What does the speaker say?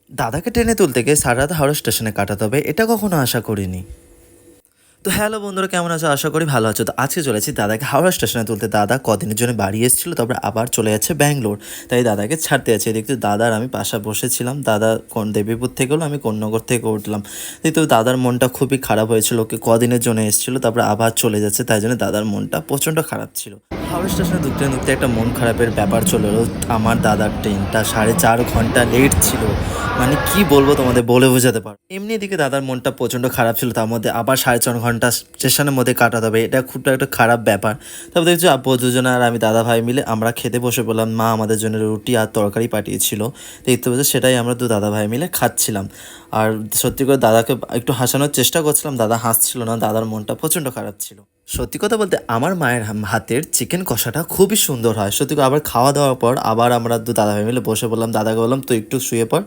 দাদাকে ট্রেনে তুলতে গিয়ে সারা রাত হাওড়া স্টেশনে কাটাতে হবে, এটা কখনো আশা করিনি। তো হ্যালো বন্ধুরা, কেমন আছো? আশা করি ভালো আছো। তো আজকে চলেছি দাদাকে হাওড়া স্টেশনে তুলতে। দাদা কদিনের জন্য বাড়ি এসেছিলো, তারপরে আবার চলে যাচ্ছে ব্যাঙ্গালোর। তাই দাদাকে ছাড়তে যাচ্ছে। দেখতে দাদার আমি পাশে বসেছিলাম। দাদা কোন দেবীপুর থেকে হলো, আমি কোন্নগর থেকে উঠলাম। কিন্তু দাদার মনটা খুবই খারাপ হয়েছিল। ওকে কদিনের জন্য এসেছিলো, তারপরে আবার চলে যাচ্ছে। তাই জন্য দাদার মনটা প্রচণ্ড খারাপ ছিল। হাওড়া স্টেশনে ঢুকতে ঢুকতে একটা মন খারাপের ব্যাপার চলে এলো। আমার দাদার ট্রেনটা 4.5 ঘন্টা লেট ছিল। মানে কি বলবো তোমাদের, বলে বোঝাতে পারো। এমনি এদিকে দাদার মনটা প্রচণ্ড খারাপ ছিল, তার মধ্যে আবার 4.5 ঘন্টা স্টেশনের মধ্যে কাটাতে হবে, এটা খুব একটা খারাপ ব্যাপার। তারপর দেখছি আব্বু দুজনে আর আমি দাদা ভাই মিলে আমরা খেতে বসে পড়লাম। মা আমাদের জন্য রুটি আর তরকারি পাঠিয়েছিল। দেখতে পাচ্ছি সেটাই আমরা দাদা ভাই মিলে খাচ্ছিলাম। আর সত্যি করে দাদাকে একটু হাসানোর চেষ্টা করছিলাম, দাদা হাসছিল না, দাদার মনটা প্রচণ্ড খারাপ ছিল। সত্যি কথা বলতে আমার মায়ের হাতের চিকেন কষাটা খুবই সুন্দর হয়। সত্যি করে আবার খাওয়া দাওয়ার পর আবার আমরা দাদা ভাই মিলে বসে পড়লাম। দাদাকে বললাম তুই একটু শুয়ে পড়,